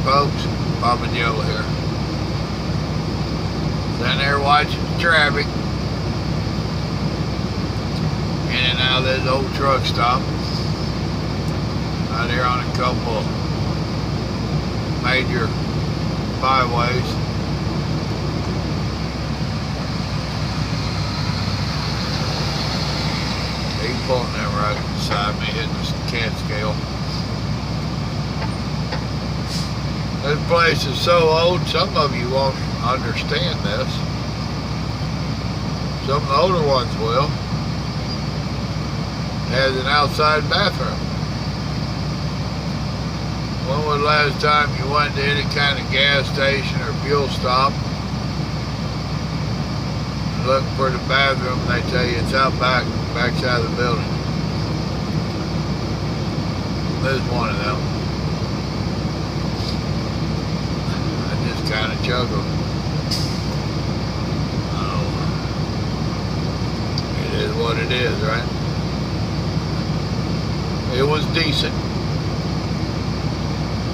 folks. Bob and Joe here. Sitting there watching the traffic. In and out of this old truck stop. Out here on a couple major byways. He's pulling them right beside me, hitting the Catskill. This place is so old, some of you won't understand this. Some of the older ones will. It has an outside bathroom. When was the last time you went to any kind of gas station or fuel stop? Looking for the bathroom, they tell you it's out back side of the building. There's one of them. Kind of chuckle. Oh, it is what it is, right? It was decent,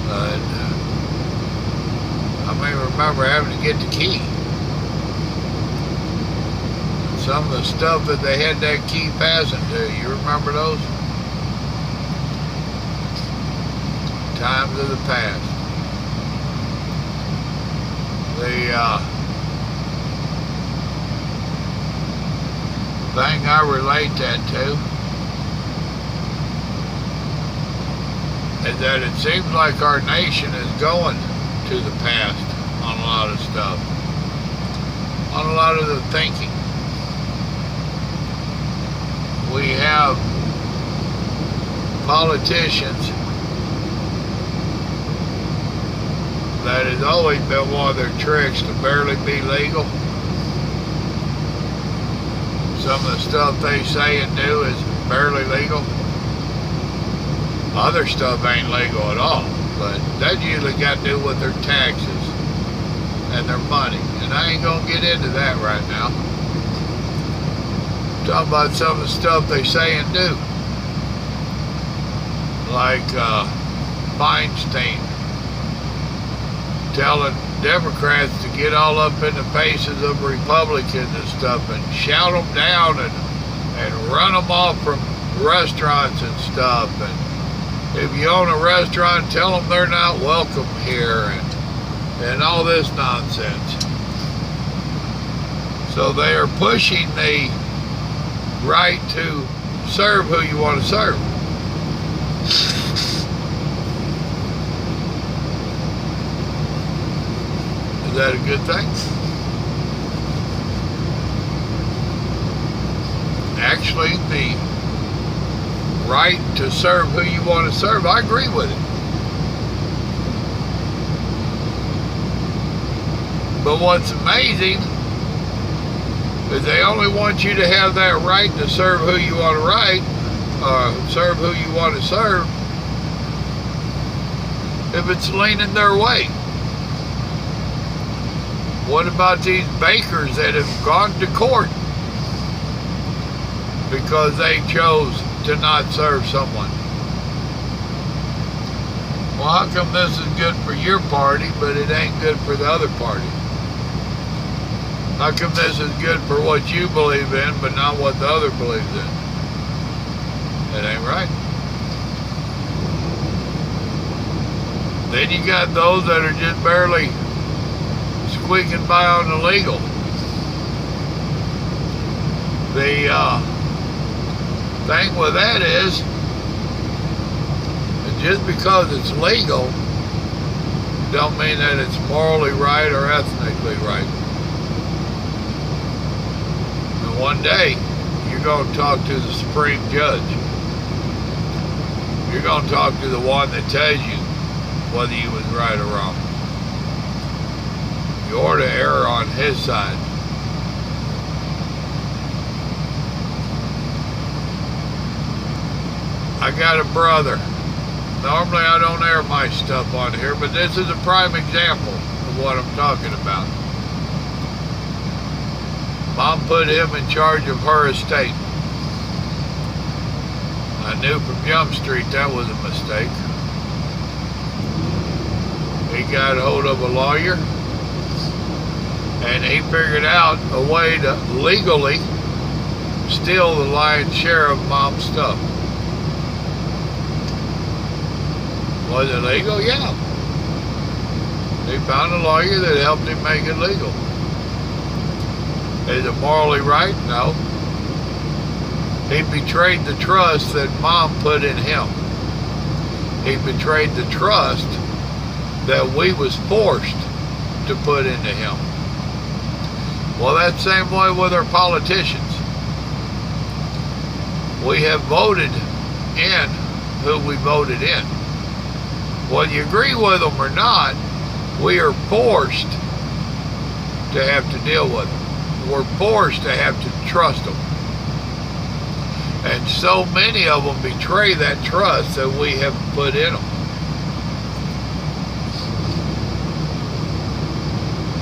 but I may remember having to get the key. Some of the stuff that they had that key passing to, you remember those? Times of the past. The thing I relate that to is that it seems like our nation is going to the past on a lot of stuff, on a lot of the thinking. We have politicians that has always been one of their tricks to barely be legal. Some of the stuff they say and do is barely legal. Other stuff ain't legal at all, but that usually got to do with their taxes and their money. And I ain't gonna get into that right now. I'm talking about some of the stuff they say and do. Like Feinstein telling Democrats to get all up in the faces of Republicans and stuff and shout them down and run them off from restaurants and stuff. And if you own a restaurant, tell them they're not welcome here and all this nonsense. So they are pushing the right to serve who you want to serve. Is that a good thing? Actually, the right to serve who you want to serve, I agree with it. But what's amazing is they only want you to have that right to serve who you want to serve who you want to serve if it's leaning their way. What about these bakers that have gone to court because they chose to not serve someone? Well, how come this is good for your party, but it ain't good for the other party? How come this is good for what you believe in, but not what the other believes in? It ain't right. Then you got those that are just barely squeaking by on the legal. The thing with that is just because it's legal don't mean that it's morally right or ethnically right. And one day you're going to talk to the Supreme Judge. You're going to talk to the one that tells you whether you was right or wrong. You ought to err on his side. I got a brother. Normally I don't air my stuff on here, but this is a prime example of what I'm talking about. Mom put him in charge of her estate. I knew from Jump Street that was a mistake. He got hold of a lawyer, and he figured out a way to legally steal the lion's share of Mom's stuff. Was it legal? Yeah. He found a lawyer that helped him make it legal. Is it morally right? No. He betrayed the trust that Mom put in him. He betrayed the trust that we was forced to put into him. Well, that's the same way with our politicians. We have voted in who we voted in. Whether you agree with them or not, we are forced to have to deal with them. We're forced to have to trust them. And so many of them betray that trust that we have put in them.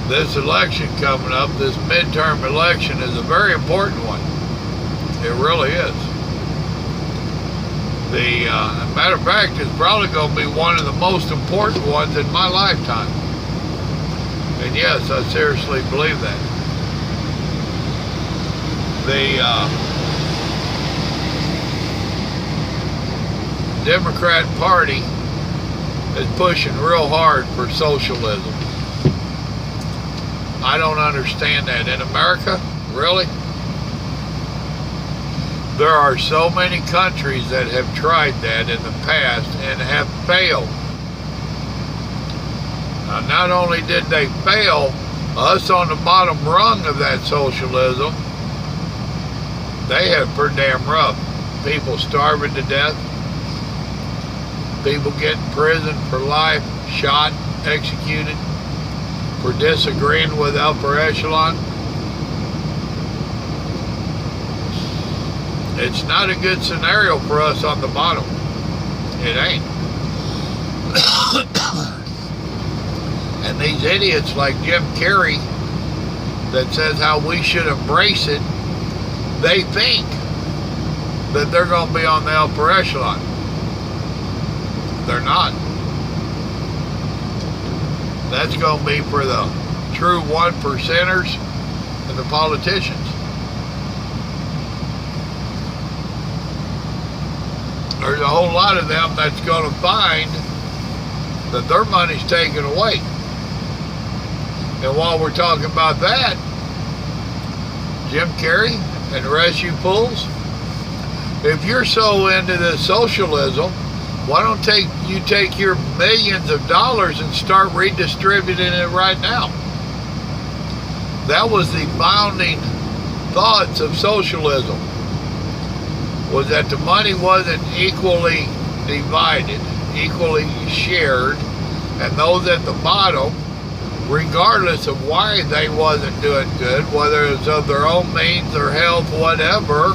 This election coming up, this midterm election, is a very important one. It really is. Matter of fact, it's probably going to be one of the most important ones in my lifetime. And yes, I seriously believe that. The Democrat Party is pushing real hard for socialism. I don't understand that. In America, really? There are so many countries that have tried that in the past and have failed. Now, not only did they fail, us on the bottom rung of that socialism, they have pretty damn rough. People starving to death, people get in prison for life, shot, executed, for disagreeing with upper echelon. It's not a good scenario for us on the bottom. It ain't. And these idiots like Jim Carrey that says how we should embrace it, they think that they're going to be on the upper echelon. They're not. That's going to be for the true 1%ers and the politicians. There's a whole lot of them that's going to find that their money's taken away. And while we're talking about that, Jim Carrey and the rest of you fools, if you're so into this socialism, why don't you take your millions of dollars and start redistributing it right now? That was the founding thoughts of socialism, was that the money wasn't equally divided, equally shared, and those at the bottom, regardless of why they wasn't doing good, whether it's of their own means or health, whatever,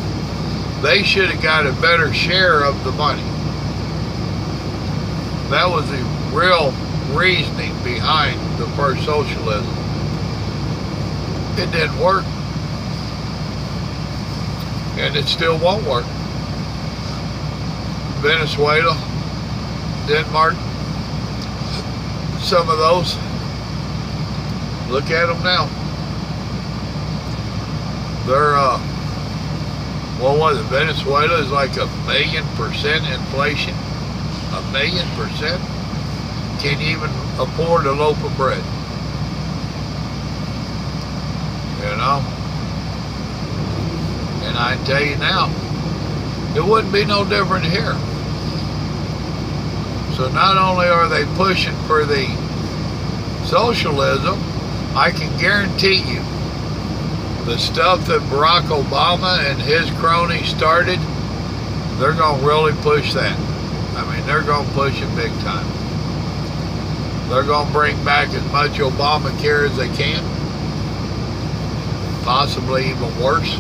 they should have got a better share of the money. That was the real reasoning behind the first socialism. It didn't work. And it still won't work. Venezuela, Denmark, some of those. Look at them now. They're, what was it? Venezuela is like 1,000,000% inflation. 1,000,000%. Can't even afford a loaf of bread. You know? And I tell you now, it wouldn't be no different here. So not only are they pushing for the socialism, I can guarantee you the stuff that Barack Obama and his cronies started, they're going to really push that. I mean, they're going to push it big time. They're going to bring back as much Obamacare as they can, possibly even worse.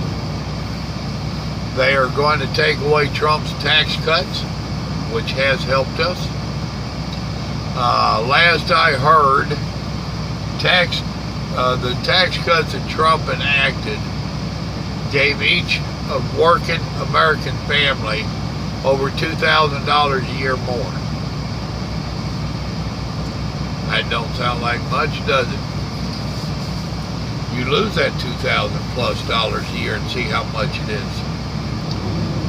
They are going to take away Trump's tax cuts, which has helped us. Last I heard, the tax cuts that Trump enacted gave each working American family over $2,000 a year more. Now That don't sound like much, does it? You lose that $2,000 plus a year and see how much it is.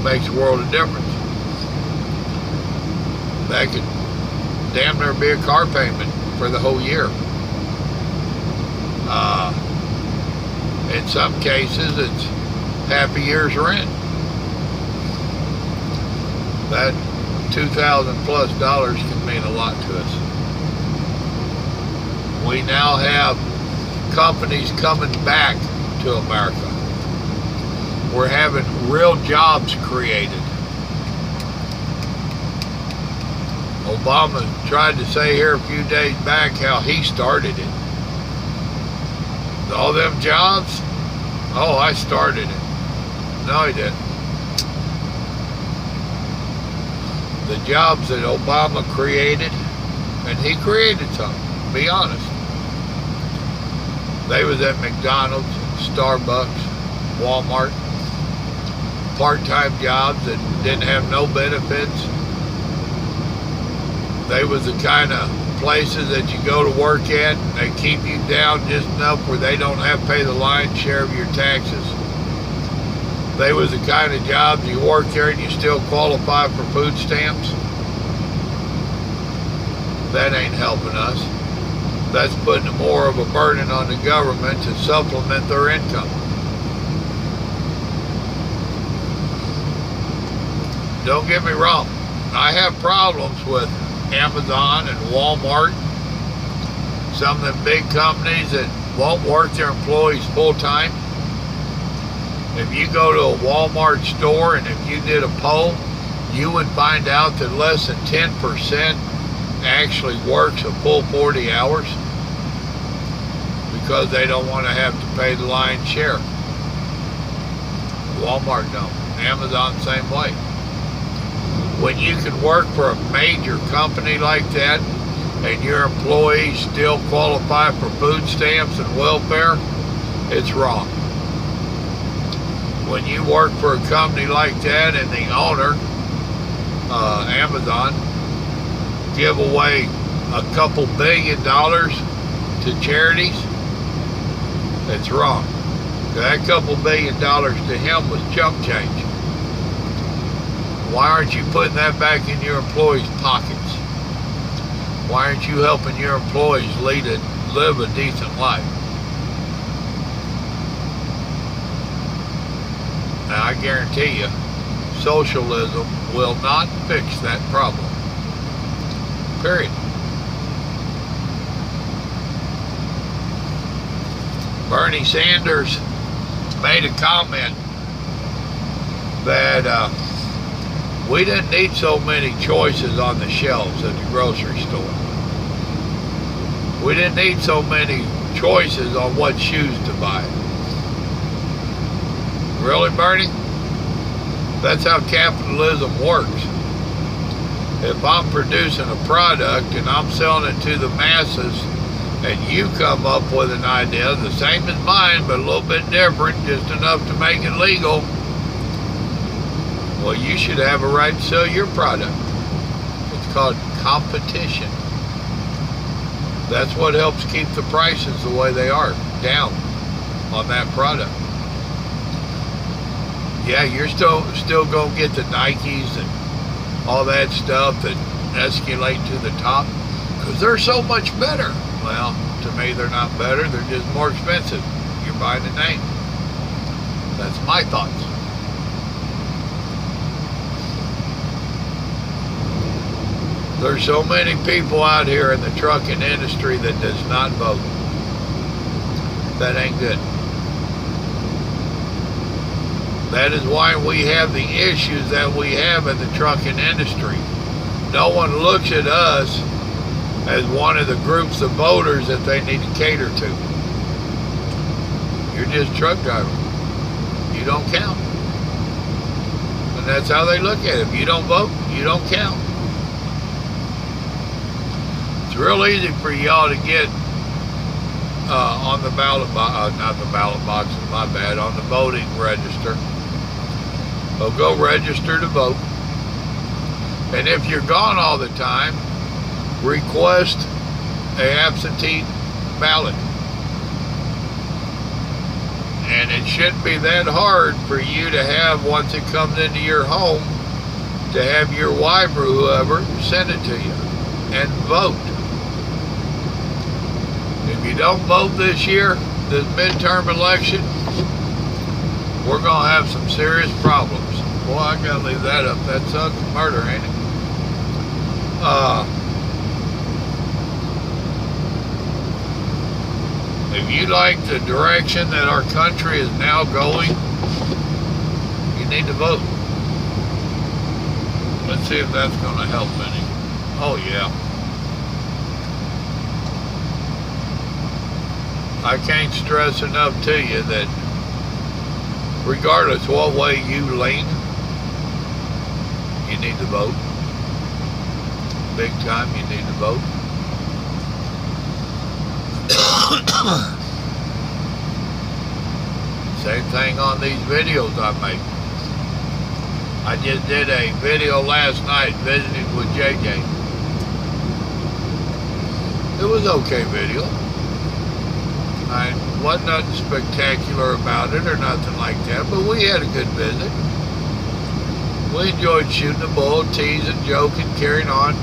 Makes a world of difference. That could damn near be a car payment for the whole year. In some cases, it's half a year's rent. That $2,000 plus can mean a lot to us. We now have companies coming back to America. We're having real jobs created. Obama tried to say here a few days back how he started it. All them jobs? Oh, I started it. No, he didn't. The jobs that Obama created, and he created some, be honest. They was at McDonald's, Starbucks, Walmart, part-time jobs that didn't have no benefits. They was the kind of places that you go to work at, and they keep you down just enough where they don't have to pay the lion's share of your taxes. They was the kind of jobs you work there and you still qualify for food stamps. That ain't helping us. That's putting more of a burden on the government to supplement their income. Don't get me wrong. I have problems with Amazon and Walmart, some of them big companies that won't work their employees full-time. If you go to a Walmart store and if you did a poll, you would find out that less than 10% actually works a full 40 hours because they don't want to have to pay the lion's share. Walmart don't. Amazon, same way. When you can work for a major company like that and your employees still qualify for food stamps and welfare, it's wrong. When you work for a company like that and the owner, Amazon, give away a couple $1 billion to charities, it's wrong. That couple $1 billion to him was chump change. Why aren't you putting that back in your employees' pockets? Why aren't you helping your employees live a decent life? Now, I guarantee you, socialism will not fix that problem. Period. Bernie Sanders made a comment that we didn't need so many choices on the shelves at the grocery store. We didn't need so many choices on what shoes to buy. Really, Bernie? That's how capitalism works. If I'm producing a product and I'm selling it to the masses and you come up with an idea the same as mine but a little bit different, just enough to make it legal, well, you should have a right to sell your product. It's called competition. That's what helps keep the prices the way they are, down on that product. Yeah, you're still going to get the Nikes and all that stuff that escalate to the top because they're so much better. Well, to me, they're not better. They're just more expensive. You're buying the name. That's my thoughts. There's so many people out here in the trucking industry that does not vote. That ain't good. That is why we have the issues that we have in the trucking industry. No one looks at us as one of the groups of voters that they need to cater to. You're just a truck driver. You don't count. And that's how they look at it. If you don't vote, you don't count. It's real easy for y'all to get on the ballot box, not the ballot boxes, my bad, on the voting register. So go register to vote. And if you're gone all the time, request an absentee ballot. And it shouldn't be that hard for you to have, once it comes into your home, to have your wife or whoever send it to you and vote. If you don't vote this year, this midterm election, we're going to have some serious problems. Boy, I got to leave that up. That son's murder, ain't it? If you like the direction that our country is now going, you need to vote. Let's see if that's going to help any. Oh, yeah. I can't stress enough to you that regardless what way you lean, you need to vote. Big time, you need to vote. Same thing on these videos I make. I just did a video last night visiting with JJ. It was okay video. I wasn't nothing spectacular about it or nothing like that, but we had a good visit. We enjoyed shooting the bull, teasing, joking, carrying on.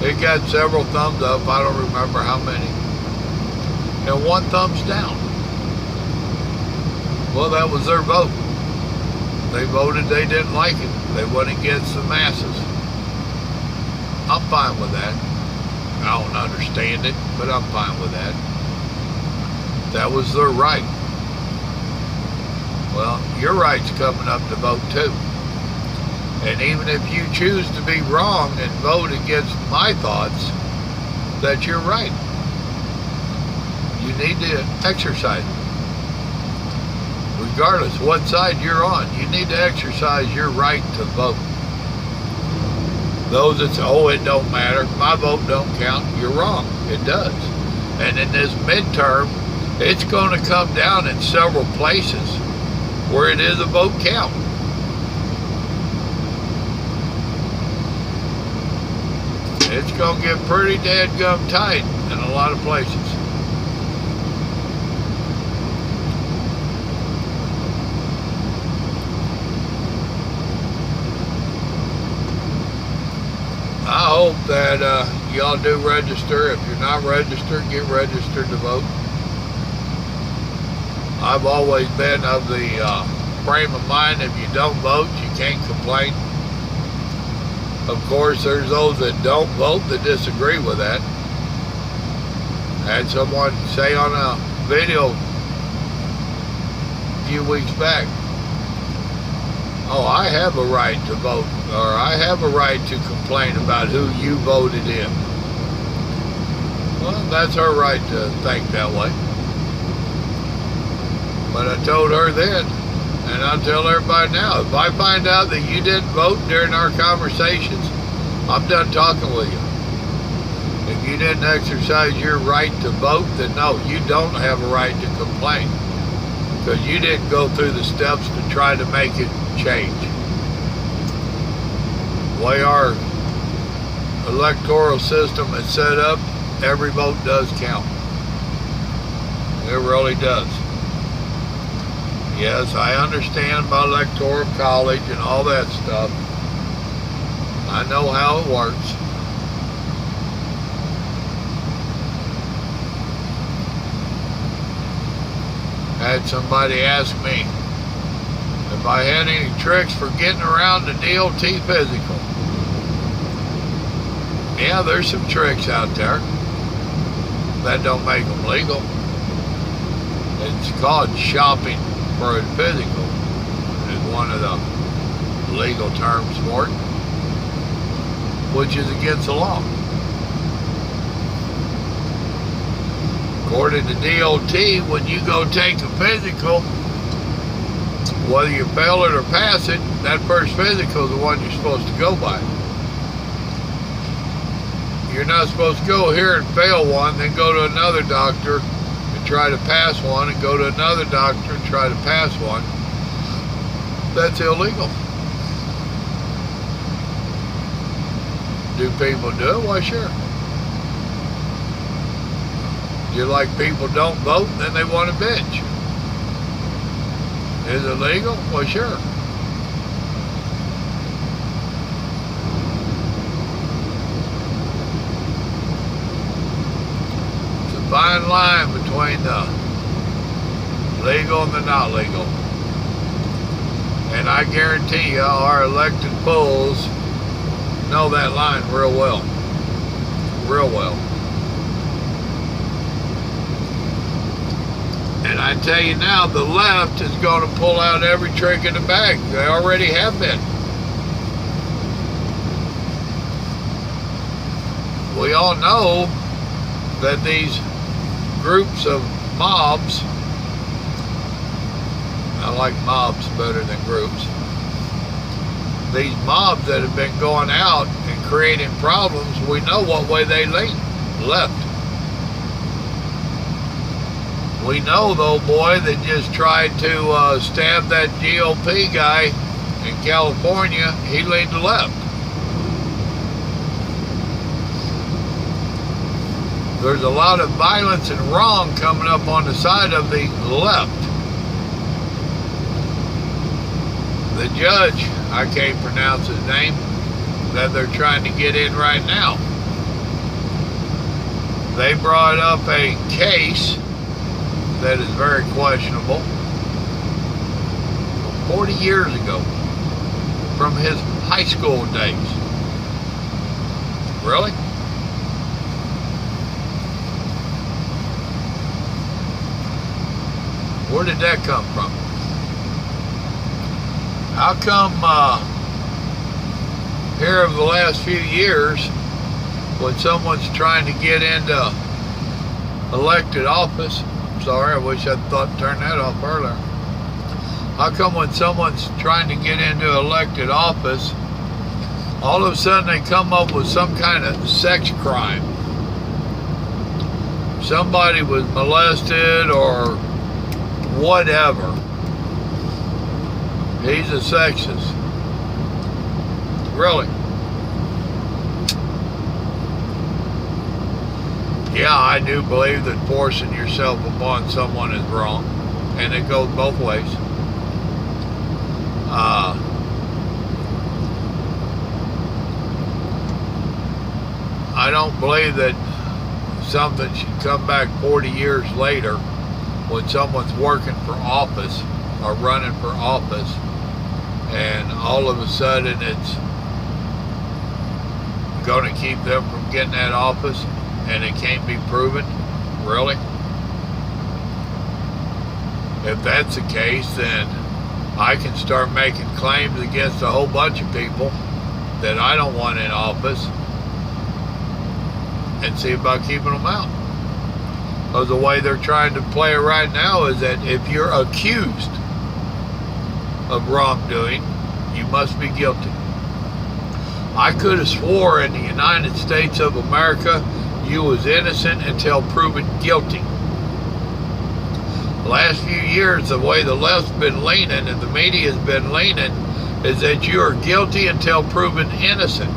It got several thumbs up, I don't remember how many. And one thumbs down. Well, that was their vote. They voted they didn't like it. They went against the masses. I'm fine with that. I don't understand it, but I'm fine with that. That was their right. Well, your right's coming up to vote too. And even if you choose to be wrong and vote against my thoughts, that you're right. You need to exercise it. Regardless what side you're on, you need to exercise your right to vote. Those that say, oh, it don't matter, my vote don't count, you're wrong. It does. And in this midterm, it's going to come down in several places where it is a vote count. It's going to get pretty dadgum tight in a lot of places. I hope that y'all do register. If you're not registered, get registered to vote. I've always been of the frame of mind, if you don't vote, you can't complain. Of course, there's those that don't vote that disagree with that. I had someone say on a video a few weeks back, oh, I have a right to vote, or I have a right to complain about who you voted in. Well, that's her right to think that way. But I told her then, and I'll tell everybody now, if I find out that you didn't vote during our conversations, I'm done talking with you. If you didn't exercise your right to vote, then no, you don't have a right to complain. Because you didn't go through the steps to try to make it change. The way our electoral system is set up, every vote does count. It really does. Yes, I understand my electoral college and all that stuff. I know how it works. I had somebody ask me if I had any tricks for getting around the DOT physical. Yeah, there's some tricks out there. That don't make them legal. It's called shopping for a physical. Is one of the legal terms for it, which is against the law. According to DOT, when you go take a physical, whether you fail it or pass it, that first physical is the one you're supposed to go by. You're not supposed to go here and fail one, then go to another doctor and try to pass one, and go to another doctor and try to pass one. That's illegal. Do people do it? Why, sure. Just like people don't vote and then they want to bitch. Is it legal? Well, sure. It's a fine line between the legal and the not legal. And I guarantee you our elected fools know that line real well. Real well. And I tell you now, the left is going to pull out every trick in the bag. They already have been. We all know that these groups of mobs, I like mobs better than groups, these mobs that have been going out and creating problems, we know what way they lean. Left. We know, though, boy, that just tried to stab that GOP guy in California, he leaned to left. There's a lot of violence and wrong coming up on the side of the left. The judge, I can't pronounce his name, that they're trying to get in right now. They brought up a case that is very questionable 40 years ago from his high school days. Really? Where did that come from? How come here over the last few years, when someone's trying to get into elected office, sorry, I wish I'd thought to turn that off earlier. How come when someone's trying to get into elected office, all of a sudden they come up with some kind of sex crime? Somebody was molested or whatever. He's a sexist. Really? Yeah, I do believe that forcing yourself upon someone is wrong, and it goes both ways. I don't believe that something should come back 40 years later when someone's working for office or running for office, and all of a sudden it's going to keep them from getting that office, and it can't be proven. Really? If that's the case, then I can start making claims against a whole bunch of people that I don't want in office and see about keeping them out. Because the way they're trying to play it right now is that if you're accused of wrongdoing, you must be guilty. I could have swore in the United States of America you was innocent until proven guilty. The last few years, the way the left's been leaning and the media's been leaning is that you are guilty until proven innocent.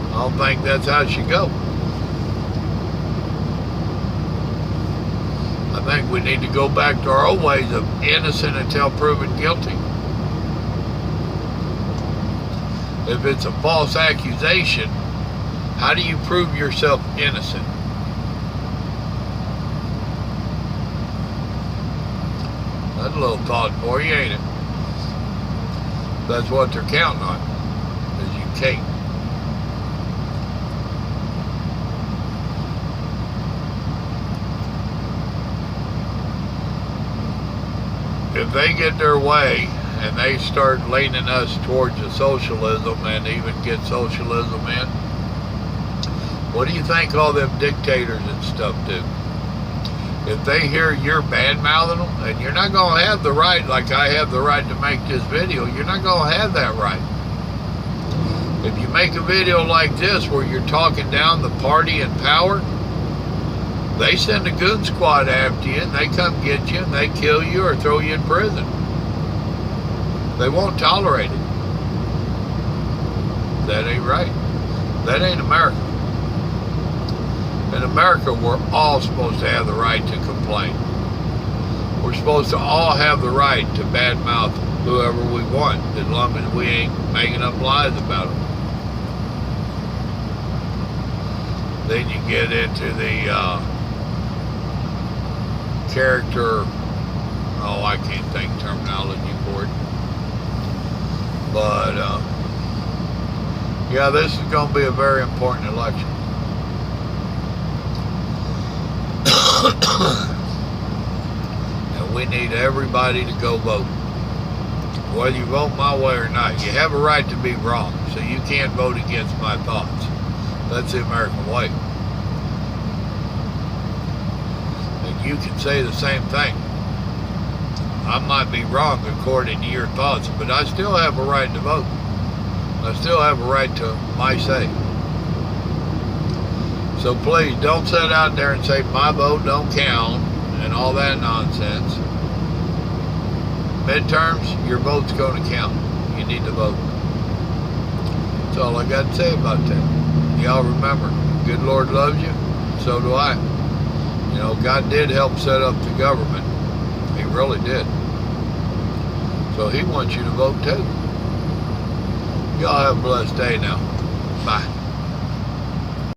I don't think that's how it should go. I think we need to go back to our old ways of innocent until proven guilty. If it's a false accusation, how do you prove yourself innocent? That's a little thought for you, ain't it? That's what they're counting on, is you can't. If they get their way and they start leaning us towards the socialism and even get socialism in, what do you think all them dictators and stuff do? If they hear you're bad-mouthing them, and you're not going to have the right, like I have the right to make this video, you're not going to have that right. If you make a video like this where you're talking down the party in power, they send a goon squad after you, and they come get you, and they kill you or throw you in prison. They won't tolerate it. That ain't right. That ain't America. And In America, we're all supposed to have the right to complain. We're supposed to all have the right to badmouth whoever we want, as long as we ain't making up lies about them. Then you get into the character, I can't think terminology for it. But, yeah, this is going to be a very important election. And we need everybody to go vote. Whether you vote my way or not, you have a right to be wrong, so you can't vote against my thoughts. That's the American way. And you can say the same thing. I might be wrong according to your thoughts, but I still have a right to vote. I still have a right to my say. So please, don't sit out there and say my vote don't count and all that nonsense. Midterms, your vote's going to count. You need to vote. That's all I got to say about that. Y'all remember, good Lord loves you, so do I. You know, God did help set up the government. He really did. So He wants you to vote too. Y'all have a blessed day now. Bye.